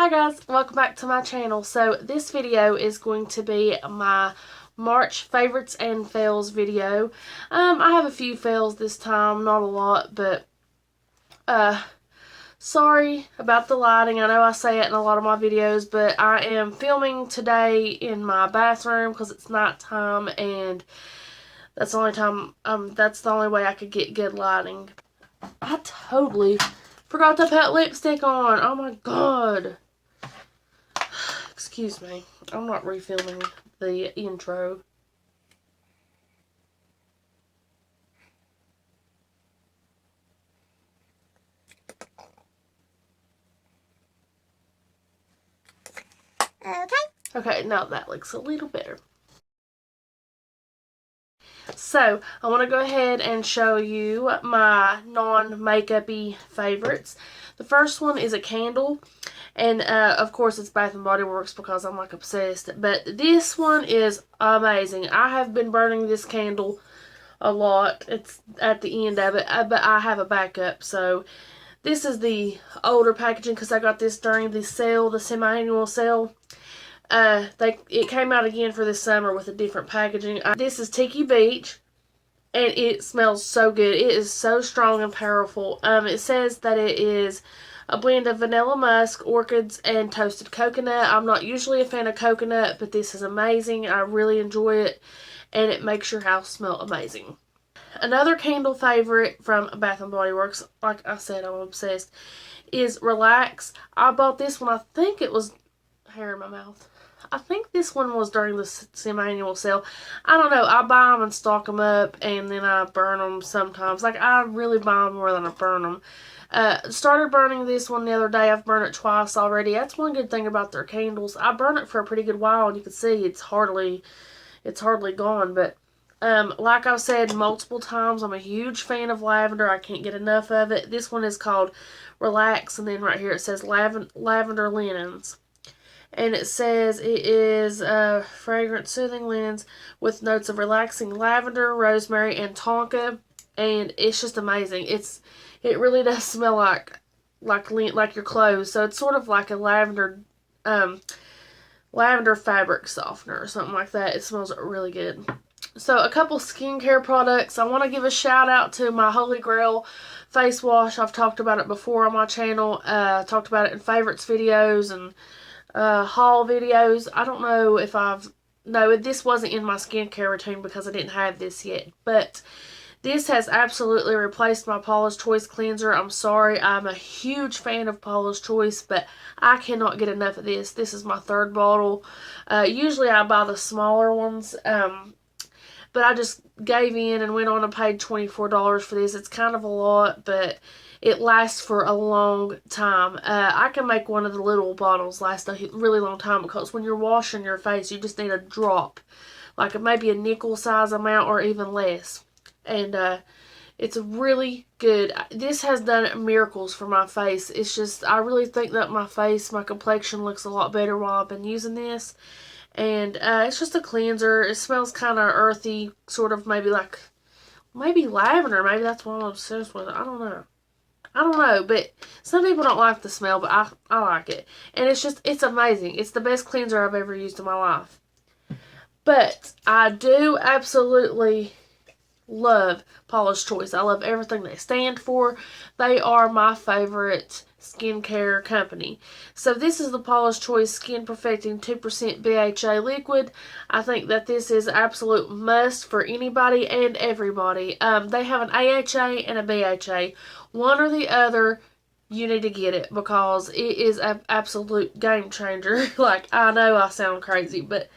Hi guys, welcome back to my channel. So this video is going to be my March favorites and fails video. I have a few fails this time, not a lot, but sorry about the lighting. I know I say it in a lot of my videos, but I am filming today in my bathroom because it's nighttime and that's the only time that's the only way I could get good lighting. I totally forgot to put lipstick on. Oh my god. Excuse me. I'm not refilming the intro. Okay, now that looks a little better. So, I want to go ahead and show you my non-makeup-y favorites. The first one is a candle. And, of course, it's Bath & Body Works because I'm, like, obsessed. But this one is amazing. I have been burning this candle a lot. It's at the end of it. But I have a backup. So, this is the older packaging because I got this during the sale, the semi-annual sale. It came out again for this summer with a different packaging. This is Tiki Beach. And it smells so good. It is so strong and powerful. It says that it is a blend of vanilla musk, orchids, and toasted coconut. I'm not usually a fan of coconut, but this is amazing. I really enjoy it, and it makes your house smell amazing. Another candle favorite from Bath & Body Works, like I said, I'm obsessed, is Relax. I bought this one, I think it was hair in my mouth. I think this one was during the semi-annual sale. I don't know. I buy them and stock them up, and then I burn them sometimes. Like, I really buy them more than I burn them. Started burning this one the other day. I've burned it twice already. That's one good thing about their candles. I burn it for a pretty good while, and you can see it's hardly gone. But like I've said multiple times, I'm a huge fan of lavender. I can't get enough of it. This one is called Relax, and then right here it says Lavender Linens. And it says it is fragrant, soothing linens with notes of relaxing lavender, rosemary, and tonka. And it's just amazing. It really does smell like your clothes. So it's sort of like a lavender fabric softener or something like that. It smells really good. So a couple skincare products. I want to give a shout out to my Holy Grail face wash. I've talked about it before on my channel. Talked about it in favorites videos and haul videos. I don't know if no, this wasn't in my skincare routine because I didn't have this yet, but this has absolutely replaced my Paulas Choice cleanser. I'm sorry, I'm a huge fan of Paulas Choice, but I cannot get enough of this. This is my third bottle. Usually I buy the smaller ones, but I just gave in and went on and paid $24 for this. It's kind of a lot, but it lasts for a long time. I can make one of the little bottles last a really long time because when you're washing your face, you just need a drop. Like maybe a nickel size amount or even less. And it's really good. This has done miracles for my face. It's just, I really think that my complexion looks a lot better while I've been using this. And it's just a cleanser. It smells kind of earthy, sort of maybe lavender. Maybe that's what I'm obsessed with. I don't know, but some people don't like the smell, but I like it. And it's amazing. It's the best cleanser I've ever used in my life. But I do absolutely love Paulas Choice. I love everything they stand for. They are my favorite skincare company. So this is the Paulas Choice Skin Perfecting 2% BHA liquid. I think that this is absolute must for anybody and everybody. They have an AHA and a BHA. One or the other, you need to get it because it is an absolute game changer. Like, I know I sound crazy, but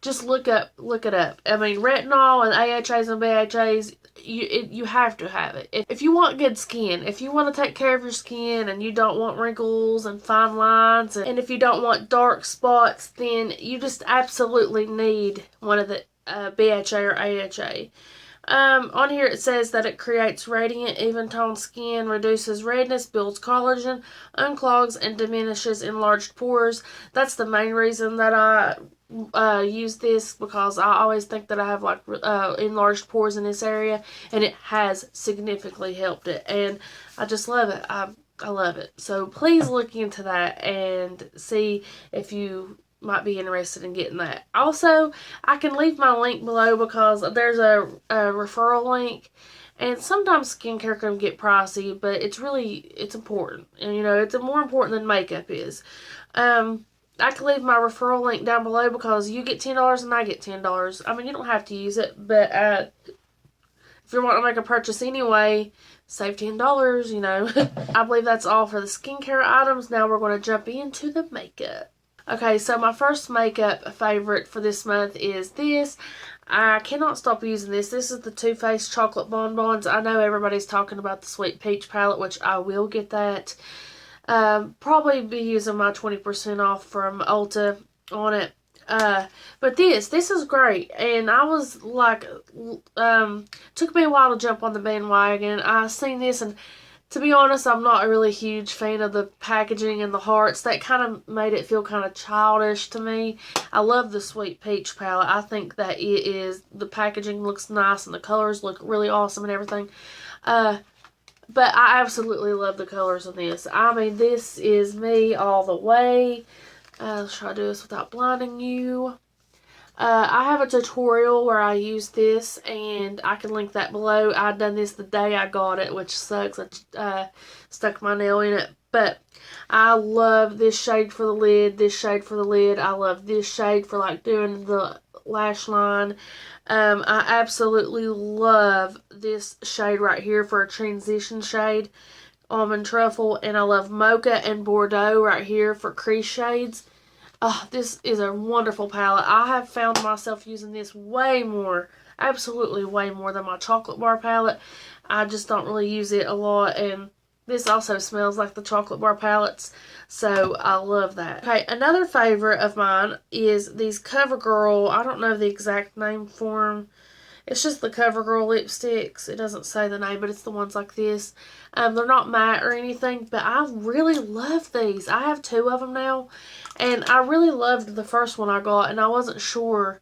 just look it up. I mean, retinol and AHAs and BHAs, you have to have it. If you want good skin, if you want to take care of your skin and you don't want wrinkles and fine lines, and if you don't want dark spots, then you just absolutely need one of the BHA or AHA. On here it says that it creates radiant, even-toned skin, reduces redness, builds collagen, unclogs, and diminishes enlarged pores. That's the main reason that I use this, because I always think that I have like enlarged pores in this area, and it has significantly helped it, and I just love it. I love it. So please look into that and see if you might be interested in getting that. Also, I can leave my link below because there's a referral link. And sometimes skincare can get pricey, but it's important. And, you know, it's more important than makeup is. I can leave my referral link down below because you get $10 and I get $10. I mean, you don't have to use it, but if you want to make a purchase anyway, save $10, you know. I believe that's all for the skincare items. Now we're going to jump into the makeup. Okay, so my first makeup favorite for this month is this. I cannot stop using this. This is the Too Faced Chocolate Bonbons. I know everybody's talking about the Sweet Peach palette, which I will get that. Probably be using my 20% off from Ulta on it. But this is great, and I was like, took me a while to jump on the bandwagon. I seen this, and to be honest, I'm not a really huge fan of the packaging and the hearts. That kind of made it feel kind of childish to me. I love the Sweet Peach palette. I think that the packaging looks nice and the colors look really awesome and everything. But I absolutely love the colors of this. I mean, this is me all the way. Let's try to do this without blinding you. I have a tutorial where I use this, and I can link that below. I done this the day I got it, which sucks. I stuck my nail in it. But I love this shade for the lid, this shade for the lid. I love this shade for like doing the lash line. I absolutely love this shade right here for a transition shade, Almond Truffle, and I love Mocha and Bordeaux right here for crease shades. Oh, this is a wonderful palette. I have found myself using this way more, absolutely way more than my chocolate bar palette. I just don't really use it a lot, and this also smells like the chocolate bar palettes, so I love that. Okay, another favorite of mine is these CoverGirl, I don't know the exact name for them. It's just the CoverGirl lipsticks. It doesn't say the name, but it's the ones like this. They're not matte or anything, but I really love these. I have 2 of them now, and I really loved the first one I got, and I wasn't sure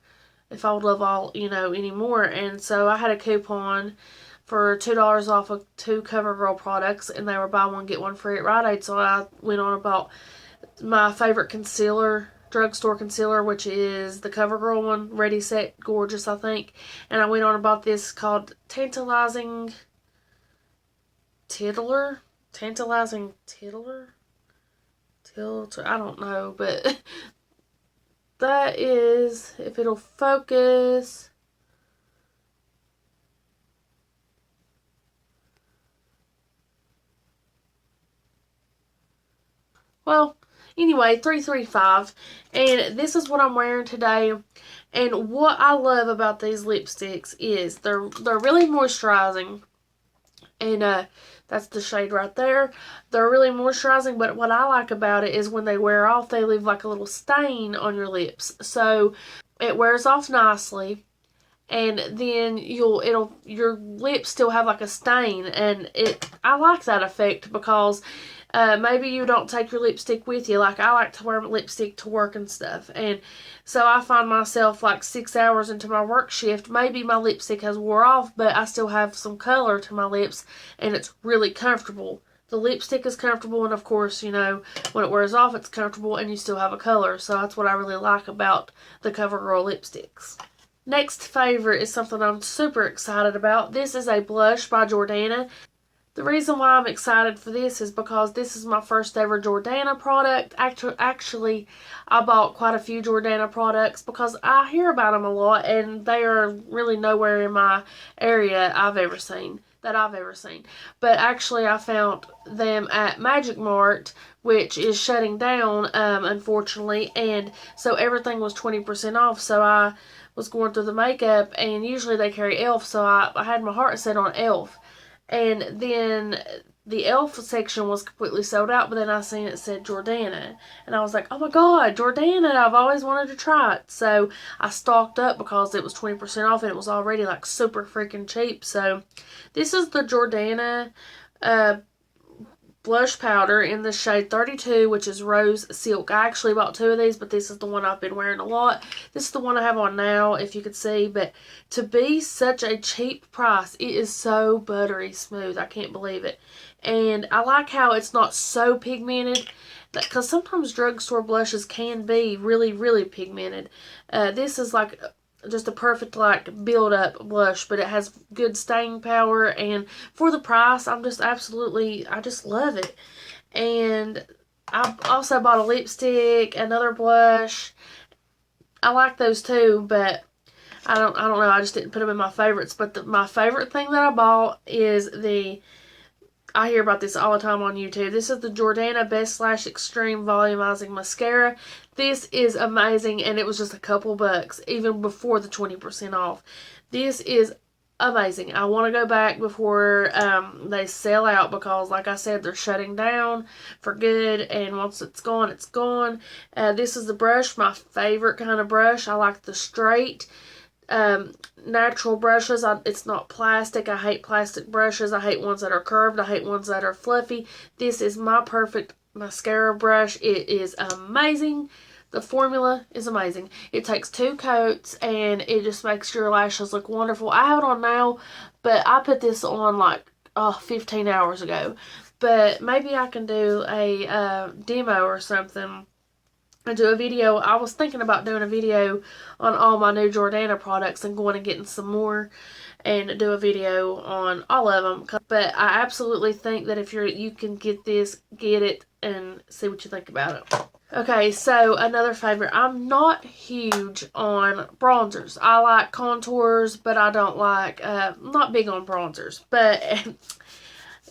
if I would love all, you know, anymore. And so I had a coupon for $2 off of 2 CoverGirl products, and they were buy one, get one free at Rite Aid. So I went on and bought my favorite concealer, drugstore concealer, which is the CoverGirl one, Ready, Set, Gorgeous, I think. And I went on and bought this called Tantalizing Tiddler. Tantalizing Tiddler? I don't know, but that is, if it'll focus. Well, anyway, 335, and this is what I'm wearing today. And what I love about these lipsticks is they're really moisturizing, and that's the shade right there. They're really moisturizing, but what I like about it is when they wear off, they leave like a little stain on your lips. So it wears off nicely, and then your lips still have like a stain, and I like that effect because maybe you don't take your lipstick with you. Like, I like to wear lipstick to work and stuff. And so I find myself like 6 hours into my work shift. Maybe my lipstick has wore off, but I still have some color to my lips, and it's really comfortable. The lipstick is comfortable, and of course, you know, when it wears off, it's comfortable, and you still have a color. So that's what I really like about the CoverGirl lipsticks. Next favorite is something I'm super excited about. This is a blush by Jordana. The reason why I'm excited for this is because this is my first ever Jordana product. Actually, I bought quite a few Jordana products because I hear about them a lot, and they are really nowhere in my area that I've ever seen. But actually, I found them at Magic Mart, which is shutting down, unfortunately, and so everything was 20% off. So I was going through the makeup, and usually they carry e.l.f., so I had my heart set on e.l.f. And then the e.l.f. section was completely sold out, but then I seen it said Jordana, and I was like, oh my god, Jordana, I've always wanted to try it. So I stocked up because it was 20% off, and it was already like super freaking cheap. So this is the Jordana blush powder in the shade 32, which is Rose Silk. I actually bought 2 of these, but this is the one I've been wearing a lot. This is the one I have on now, if you could see. But to be such a cheap price, it is so buttery smooth. I can't believe it. And I like how it's not so pigmented, because sometimes drugstore blushes can be really, really pigmented. This is like just a perfect like build up blush, but it has good staying power, and for the price I just love it. And I also bought a lipstick, another blush. I like those too, but I don't know, I just didn't put them in my favorites. But my favorite thing that I bought is I hear about this all the time on YouTube. This is the Jordana Best Lash Extreme Volumizing Mascara. This is amazing, and it was just a couple bucks, even before the 20% off. This is amazing. I want to go back before they sell out, because, like I said, they're shutting down for good, and once it's gone, it's gone. This is the brush, my favorite kind of brush. I like the straight natural brushes. It's not plastic. I hate plastic brushes. I hate ones that are curved. I hate ones that are fluffy. This is my perfect mascara brush. It is amazing. The formula is amazing. It takes 2 coats and it just makes your lashes look wonderful. I have it on now, but I put this on like 15 hours ago. But maybe I can do a demo or something and do a video. I was thinking about doing a video on all my new Jordana products and going and getting some more and do a video on all of them. But I absolutely think that if you can get this, get it and see what you think about it. Okay, so another favorite. I'm not huge on bronzers. I like contours, but I don't like, not big on bronzers. But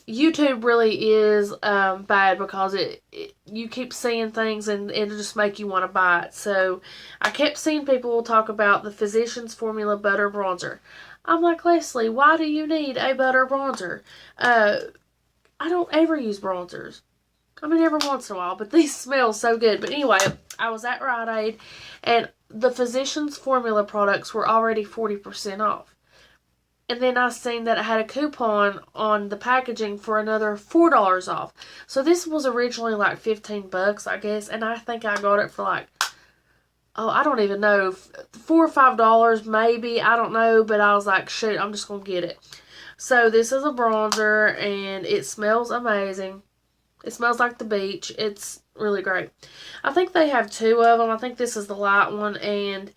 YouTube really is bad, because you keep seeing things and it'll just make you want to buy it. So I kept seeing people talk about the Physicians Formula Butter Bronzer. I'm like, Lesley, why do you need a butter bronzer? I don't ever use bronzers. I mean, every once in a while, but these smell so good. But anyway, I was at Rite Aid, and the Physicians Formula products were already 40% off. And then I seen that it had a coupon on the packaging for another $4 off. So this was originally like 15 bucks, I guess. And I think I got it for like, I don't even know, $4 or $5 maybe. I don't know. But I was like, shoot, I'm just going to get it. So this is a bronzer, and it smells amazing. It smells like the beach. It's really great. I think they have 2 of them. I think this is the light one, and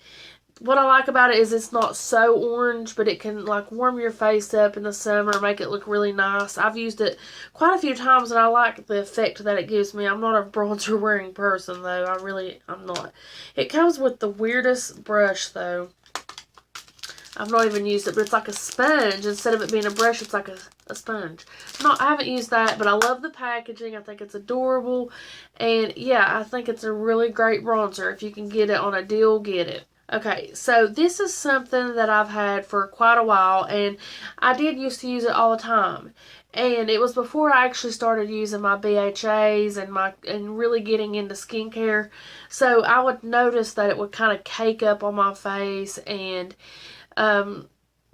what I like about it is it's not so orange, but it can like warm your face up in the summer, make it look really nice. I've used it quite a few times, and I like the effect that it gives me. I'm not a bronzer wearing person, though. I'm not. It comes with the weirdest brush, though. I've not even used it, but it's like a sponge. Instead of it being a brush, it's like a sponge. I haven't used that, but I love the packaging. I think it's adorable. And yeah, I think it's a really great bronzer. If you can get it on a deal, get it. Okay, so this is something that I've had for quite a while, and I did used to use it all the time. And it was before I actually started using my BHAs and really getting into skincare. So I would notice that it would kind of cake up on my face and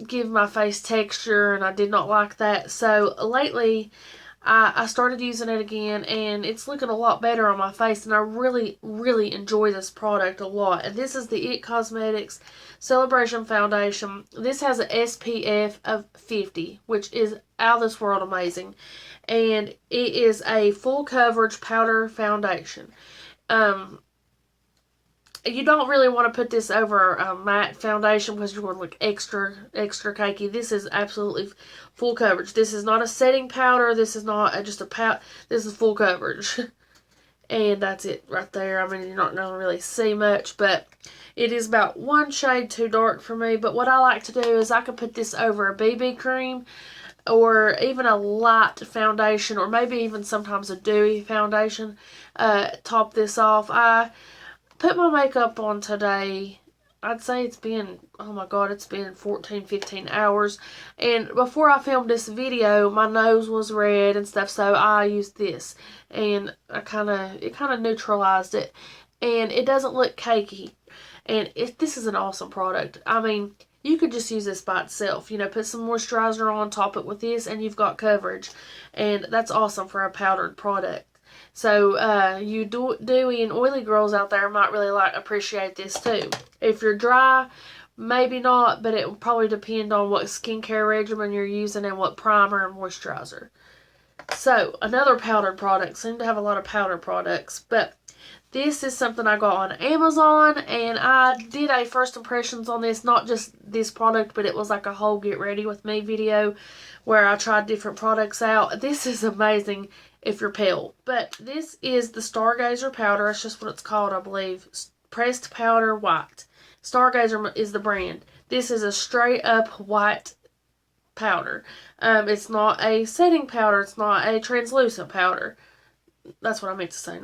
give my face texture, and I did not like that. So lately I started using it again, and it's looking a lot better on my face, and I really, really enjoy this product a lot. And this is the IT Cosmetics Celebration Foundation. This has an SPF of 50, which is out of this world amazing. And it is a full coverage powder foundation. You don't really want to put this over a matte foundation because you're going to look extra cakey. This is absolutely full coverage. This is not a setting powder. This is not just a powder. This is full coverage. And that's it right there. I mean, you're not going to really see much, but it is about 1 shade too dark for me. But what I like to do is I could put this over a BB cream, or even a light foundation, or maybe even sometimes a dewy foundation. Top this off. I put my makeup on today. I'd say it's been, oh my god, it's been 14, 15 hours. And before I filmed this video, my nose was red and stuff, so I used this. And it kind of neutralized it. And it doesn't look cakey. And this is an awesome product. I mean, you could just use this by itself. You know, put some moisturizer on, top it with this, and you've got coverage. And that's awesome for a powdered product. So you dewy and oily girls out there might really appreciate this too. If you're dry, maybe not, but it will probably depend on what skincare regimen you're using and what primer and moisturizer. So, another powdered product. Seem to have a lot of powder products, but this is something I got on Amazon, and I did a first impressions on this, not just this product, but it was like a whole get ready with me video where I tried different products out. This is amazing if you're pale, but this is the Stargazer powder. It's just what it's called, I believe. Pressed powder white. Stargazer is the brand. This is a straight up white powder. It's not a setting powder. It's not a translucent powder. That's what I meant to say.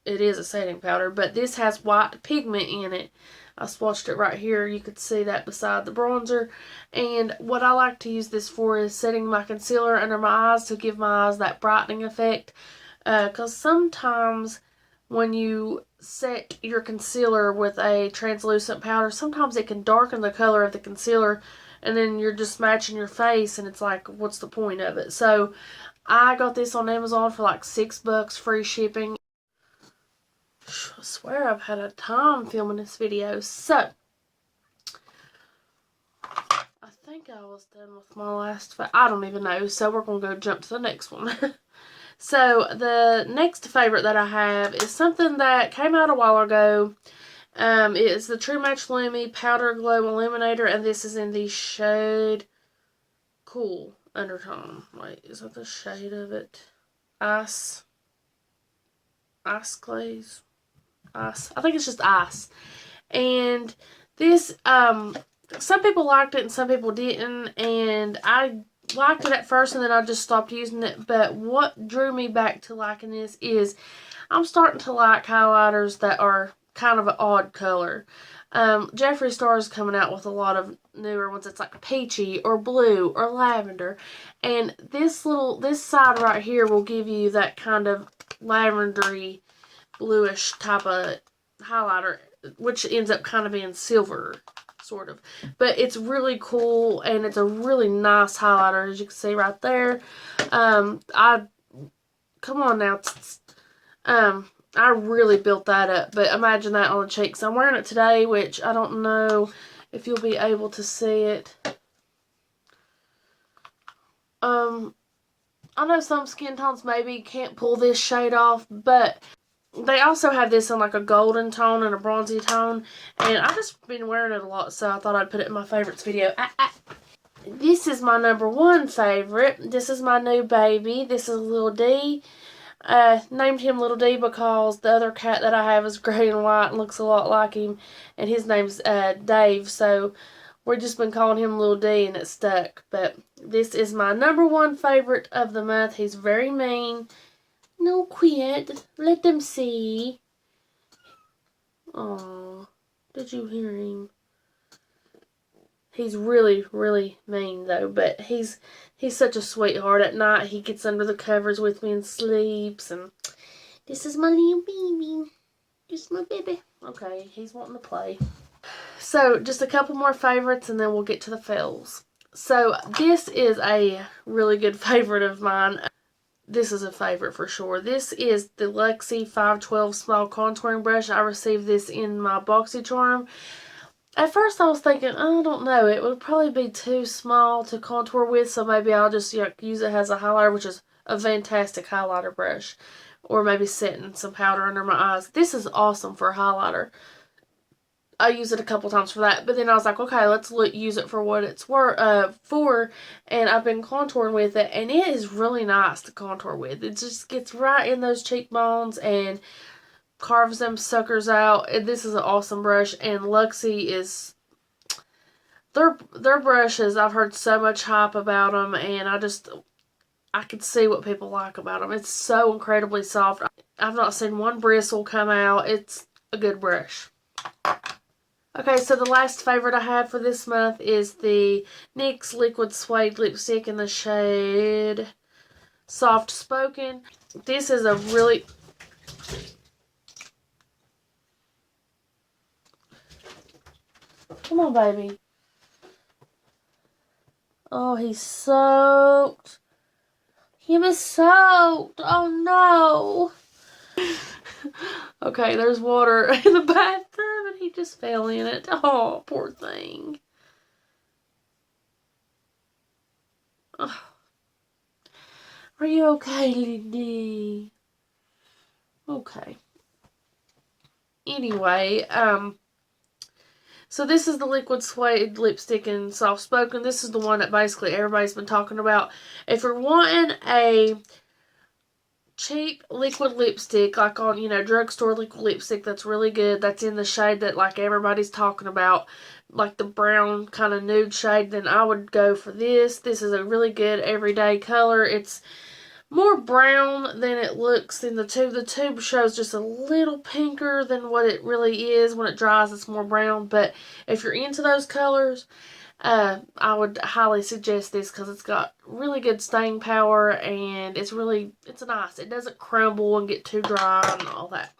It is a setting powder, but this has white pigment in it. I swatched it right here. You could see that beside the bronzer. And what I like to use this for is setting my concealer under my eyes to give my eyes that brightening effect. Because sometimes when you set your concealer with a translucent powder, sometimes it can darken the color of the concealer, and then you're just matching your face, and it's like, what's the point of it? So I got this on Amazon for like $6, free shipping. I swear I've had a time filming this video. So I think I was done with my last, I don't even know. So we're going to go jump to the next one. So the next favorite that I have is something that came out a while ago. It's the True Match Lumi Powder Glow Illuminator, and this is in the shade Cool Undertone. Wait, is that the shade of it? Ice Glaze? Ice. I think it's just Ice. And this, some people liked it and some people didn't, and I liked it at first and then I just stopped using it. But what drew me back to liking this is I'm starting to like highlighters that are kind of an odd color. Jeffree Star is coming out with a lot of newer ones. It's like peachy or blue or lavender, and this side right here will give you that kind of lavendery, bluish type of highlighter, which ends up kind of being silver, sort of. But it's really cool, and it's a really nice highlighter, as you can see right there. Come on now. I really built that up, but imagine that on the cheeks. I'm wearing it today, which I don't know if you'll be able to see it. I know some skin tones maybe can't pull this shade off, but they also have this in like a golden tone and a bronzy tone, and I've just been wearing it a lot, so I thought I'd put it in my favorites video. This is my #1 favorite. This is my new baby. This is Little D. Named him Little D because the other cat that I have is gray and white and looks a lot like him, and his name's Dave, so we've just been calling him Little D and it stuck. But this is my #1 favorite of the month. He's very mean. No, quit. Let them see. Aw, did you hear him? He's really, really mean though, but he's such a sweetheart. At night he gets under the covers with me and sleeps, and this is my little baby. This is my baby. Okay, he's wanting to play. So just a couple more favorites and then we'll get to the fails. So this is a really good favorite of mine. This is a favorite for sure. This is the Lexi 512 Small Contouring Brush. I received this in my BoxyCharm. At first I was thinking, I don't know, it would probably be too small to contour with, so maybe I'll just use it as a highlighter, which is a fantastic highlighter brush. Or maybe setting some powder under my eyes. This is awesome for a highlighter. I used it a couple times for that, but then I was like, okay, let's use it for what it's for, and I've been contouring with it, and it is really nice to contour with. It just gets right in those cheekbones and carves them suckers out. This is an awesome brush, and Lexi is their brushes. I've heard so much hype about them, and I could see what people like about them. It's so incredibly soft. I've not seen one bristle come out. It's a good brush. Okay, so the last favorite I have for this month is the NYX Liquid Suede Lipstick in the shade Soft Spoken. This is a really... Come on, baby. Oh, he's soaked. He was soaked. Oh no. Okay, there's water in the bathtub and he just fell in it. Oh, poor thing. Oh. Are you okay, Lindy? Okay. Anyway, so this is the Liquid Suede Lipstick in Soft Spoken. This is the one that basically everybody's been talking about. If you're wanting a cheap liquid lipstick, like on, drugstore liquid lipstick that's really good, that's in the shade that, like, everybody's talking about, like the brown kind of nude shade, then I would go for this. This is a really good everyday color. It's more brown than it looks in the tube. The tube shows just a little pinker than what it really is. When it dries, it's more brown. But if you're into those colors, I would highly suggest this because it's got really good staying power and it's nice. It doesn't crumble and get too dry and all that.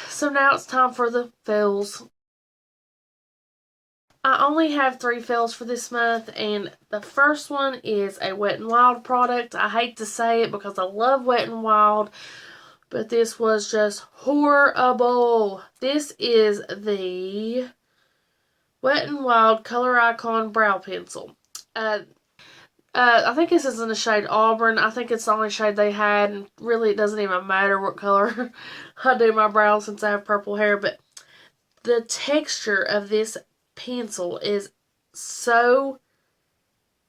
So now it's time for the fills. I only have 3 fills for this month, and the first one is a Wet n Wild product. I hate to say it because I love Wet n Wild, but this was just horrible. This is the Wet n Wild Color Icon Brow Pencil. I think this is in the shade Auburn. I think it's the only shade they had, and really it doesn't even matter what color I do my brows since I have purple hair, but the texture of this pencil is so,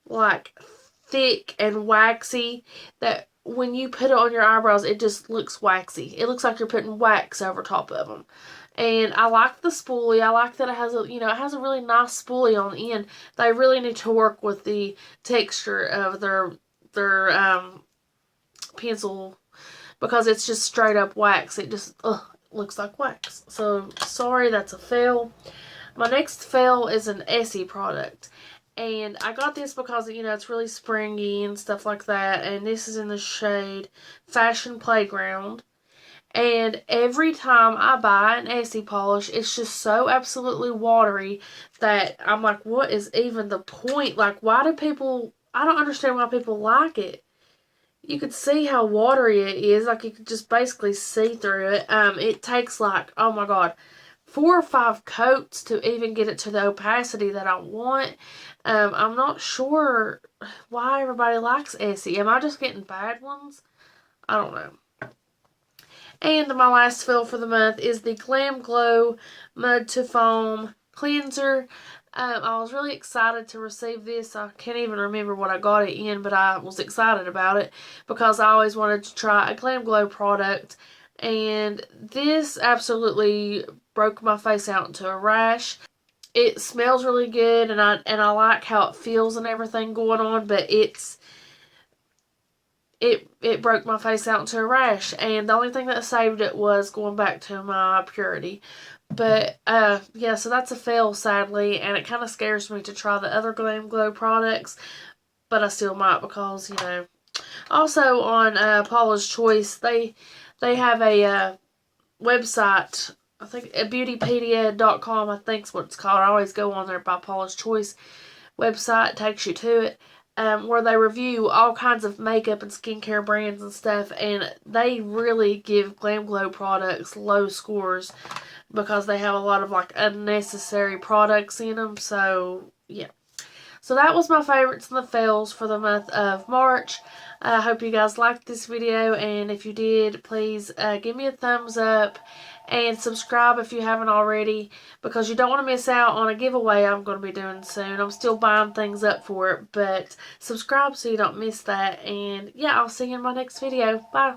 like, thick and waxy that when you put it on your eyebrows, it just looks waxy. It looks like you're putting wax over top of them. And I like the spoolie. I like that it has a really nice spoolie on the end. They really need to work with the texture of their pencil because it's just straight up wax. It just looks like wax. So sorry, that's a fail. My next fail is an Essie product. And I got this because, it's really springy and stuff like that. And this is in the shade Fashion Playground. And every time I buy an Essie polish, it's just so absolutely watery that I'm like, what is even the point? Like, I don't understand why people like it. You could see how watery it is. Like, you could just basically see through it. It takes, like, oh my god, 4 or 5 coats to even get it to the opacity that I want. I'm not sure why everybody likes Essie. Am I just getting bad ones? I don't know. And my last fill for the month is the Glam Glow Mud to Foam Cleanser. I was really excited to receive this. I can't even remember what I got it in, but I was excited about it because I always wanted to try a Glam Glow product. And this absolutely broke my face out into a rash. It smells really good, and I like how it feels and everything going on, but it broke my face out into a rash, and the only thing that saved it was going back to my Purity. But yeah, so that's a fail, sadly, and it kind of scares me to try the other Glam Glow products, but I still might because, Also on Paula's Choice, they have a website, I think beautypedia.com, I think's what it's called. I always go on there by Paula's Choice website, takes you to it, where they review all kinds of makeup and skincare brands and stuff, and they really give Glam Glow products low scores because they have a lot of, like, unnecessary products in them. So yeah, so that was my favorites and the fails for the month of March. I hope you guys liked this video, and if you did, please give me a thumbs up and subscribe if you haven't already, because you don't want to miss out on a giveaway I'm going to be doing soon. I'm still buying things up for it, but subscribe so you don't miss that. And yeah, I'll see you in my next video. Bye.